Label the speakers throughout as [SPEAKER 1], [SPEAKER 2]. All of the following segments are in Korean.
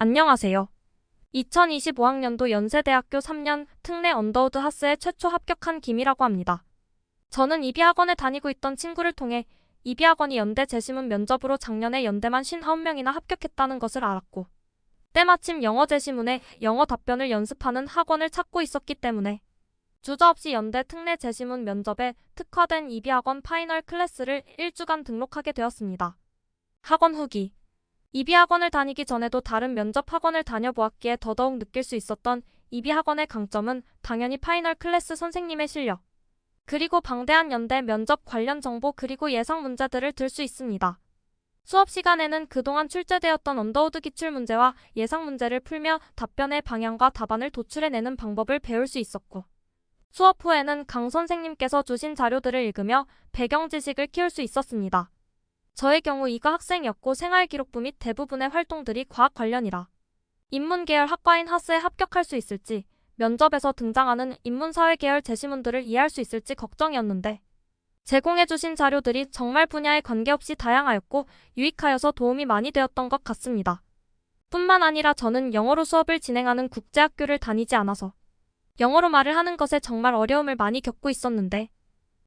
[SPEAKER 1] 안녕하세요. 2025학년도 연세대학교 3년 특례 언더우드 하스에 최초 합격한 김이라고 합니다. 저는 이비학원에 다니고 있던 친구를 통해 이비학원이 연대 재심은 면접으로 작년에 연대만 59명이나 합격했다는 것을 알았고, 때마침 영어 재시문에 영어 답변을 연습하는 학원을 찾고 있었기 때문에 주저없이 연대 특례 재시문 면접에 특화된 이비학원 파이널 클래스를 1주간 등록하게 되었습니다. 학원 후기. 이비학원을 다니기 전에도 다른 면접 학원을 다녀보았기에 더더욱 느낄 수 있었던 이비학원의 강점은 당연히 파이널 클래스 선생님의 실력, 그리고 방대한 연대 면접 관련 정보 그리고 예상 문제들을 들 수 있습니다. 수업 시간에는 그동안 출제되었던 언더우드 기출문제와 예상 문제를 풀며 답변의 방향과 답안을 도출해내는 방법을 배울 수 있었고, 수업 후에는 강 선생님께서 주신 자료들을 읽으며 배경 지식을 키울 수 있었습니다. 저의 경우 이과 학생이었고 생활기록부 및 대부분의 활동들이 과학 관련이라 인문계열 학과인 하스에 합격할 수 있을지, 면접에서 등장하는 인문사회 계열 제시문들을 이해할 수 있을지 걱정이었는데, 제공해주신 자료들이 정말 분야에 관계없이 다양하였고 유익하여서 도움이 많이 되었던 것 같습니다. 뿐만 아니라 저는 영어로 수업을 진행하는 국제학교를 다니지 않아서 영어로 말을 하는 것에 정말 어려움을 많이 겪고 있었는데,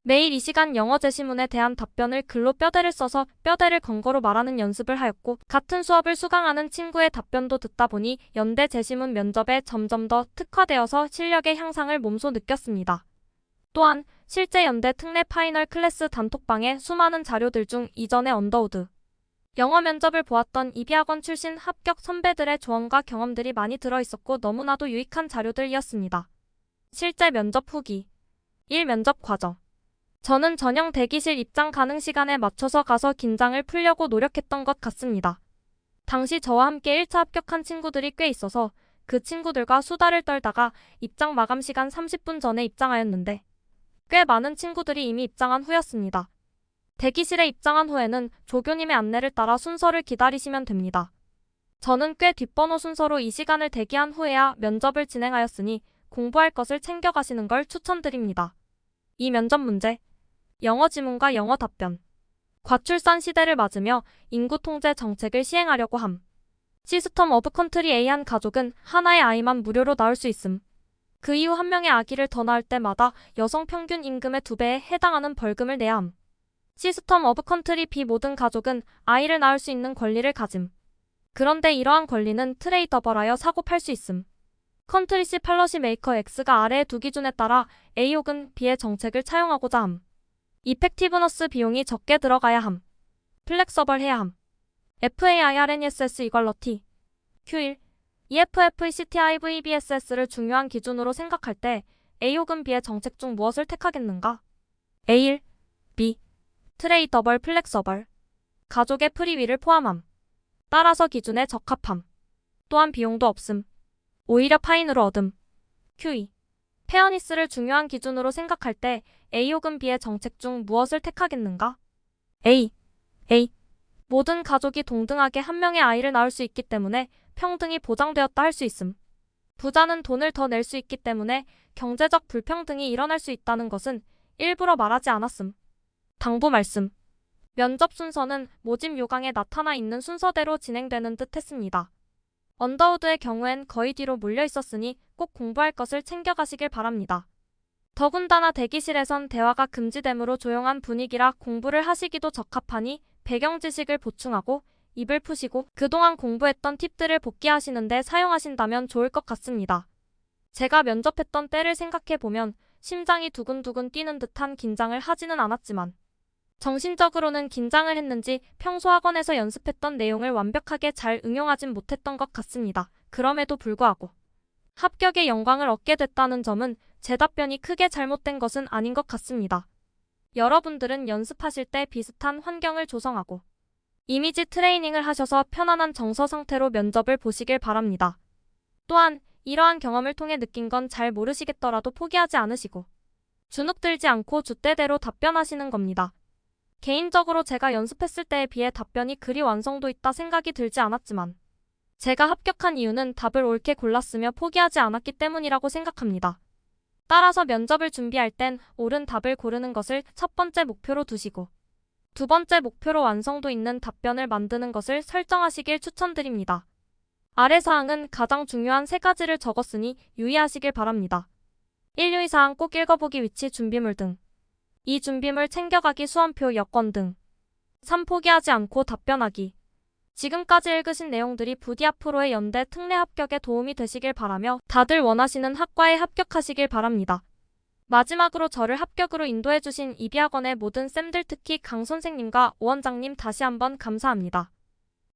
[SPEAKER 1] 매일 이 시간 영어 제시문에 대한 답변을 글로 뼈대를 써서 뼈대를 건거로 말하는 연습을 하였고, 같은 수업을 수강하는 친구의 답변도 듣다 보니 연대 제시문 면접에 점점 더 특화되어서 실력의 향상을 몸소 느꼈습니다. 또한 실제 연대 특례 파이널 클래스 단톡방에 수많은 자료들 중 이전의 언더우드 영어 면접을 보았던 이비학원 출신 합격 선배들의 조언과 경험들이 많이 들어있었고 너무나도 유익한 자료들이었습니다. 실제 면접 후기. 1. 면접 과정. 저는 전형 대기실 입장 가능 시간에 맞춰서 가서 긴장을 풀려고 노력했던 것 같습니다. 당시 저와 함께 1차 합격한 친구들이 꽤 있어서 그 친구들과 수다를 떨다가 입장 마감 시간 30분 전에 입장하였는데, 꽤 많은 친구들이 이미 입장한 후였습니다. 대기실에 입장한 후에는 조교님의 안내를 따라 순서를 기다리시면 됩니다. 저는 꽤 뒷번호 순서로 이 시간을 대기한 후에야 면접을 진행하였으니 공부할 것을 챙겨가시는 걸 추천드립니다. 이 면접 문제. 영어 지문과 영어 답변. 과출산 시대를 맞으며 인구 통제 정책을 시행하려고 함. 시스템 오브 컨트리 A 한 가족은 하나의 아이만 무료로 낳을 수 있음. 그 이후 한 명의 아기를 더 낳을 때마다 여성 평균 임금의 2배에 해당하는 벌금을 내야 함. 시스템 오브 컨트리 B 모든 가족은 아이를 낳을 수 있는 권리를 가짐. 그런데 이러한 권리는 트레이더블하여 사고 팔 수 있음. 컨트리 C 팔러시 메이커 X가 아래의 두 기준에 따라 A 혹은 B의 정책을 차용하고자 함. 이펙티브너스 비용이 적게 들어가야 함. 플렉서벌 해야 함. FAIRNESS 이퀄러티. Q1. EFFECTIVBSS를 중요한 기준으로 생각할 때 A 혹은 B의 정책 중 무엇을 택하겠는가? A1. B. 트레이더블 플렉서벌. 가족의 프리위를 포함함. 따라서 기준에 적합함. 또한 비용도 없음. 오히려 파인으로 얻음. Q2. 페어니스를 중요한 기준으로 생각할 때 A 혹은 B의 정책 중 무엇을 택하겠는가? A. 모든 가족이 동등하게 한 명의 아이를 낳을 수 있기 때문에 평등이 보장되었다 할 수 있음. 부자는 돈을 더 낼 수 있기 때문에 경제적 불평등이 일어날 수 있다는 것은 일부러 말하지 않았음. 당부 말씀. 면접 순서는 모집 요강에 나타나 있는 순서대로 진행되는 듯 했습니다. 언더우드의 경우엔 거의 뒤로 몰려 있었으니 꼭 공부할 것을 챙겨가시길 바랍니다. 더군다나 대기실에선 대화가 금지되므로 조용한 분위기라 공부를 하시기도 적합하니 배경 지식을 보충하고 입을 푸시고 그동안 공부했던 팁들을 복기하시는데 사용하신다면 좋을 것 같습니다. 제가 면접했던 때를 생각해보면 심장이 두근두근 뛰는 듯한 긴장을 하지는 않았지만 정신적으로는 긴장을 했는지 평소 학원에서 연습했던 내용을 완벽하게 잘 응용하진 못했던 것 같습니다. 그럼에도 불구하고 합격의 영광을 얻게 됐다는 점은 제 답변이 크게 잘못된 것은 아닌 것 같습니다. 여러분들은 연습하실 때 비슷한 환경을 조성하고 이미지 트레이닝을 하셔서 편안한 정서 상태로 면접을 보시길 바랍니다. 또한 이러한 경험을 통해 느낀 건 잘 모르시겠더라도 포기하지 않으시고 주눅 들지 않고 줏대대로 답변하시는 겁니다. 개인적으로 제가 연습했을 때에 비해 답변이 그리 완성도 있다 생각이 들지 않았지만 제가 합격한 이유는 답을 옳게 골랐으며 포기하지 않았기 때문이라고 생각합니다. 따라서 면접을 준비할 땐 옳은 답을 고르는 것을 첫 번째 목표로 두시고 두 번째 목표로 완성도 있는 답변을 만드는 것을 설정하시길 추천드립니다. 아래 사항은 가장 중요한 3가지를 적었으니 유의하시길 바랍니다. 1. 유의사항 꼭 읽어보기 위치 준비물 등. 2. 준비물 챙겨가기 수험표 여권 등. 3. 포기하지 않고 답변하기. 지금까지 읽으신 내용들이 부디 앞으로의 연대 특례 합격에 도움이 되시길 바라며 다들 원하시는 학과에 합격하시길 바랍니다. 마지막으로 저를 합격으로 인도해주신 이비학원의 모든 쌤들 특히 강 선생님과 오 원장님 다시 한번 감사합니다.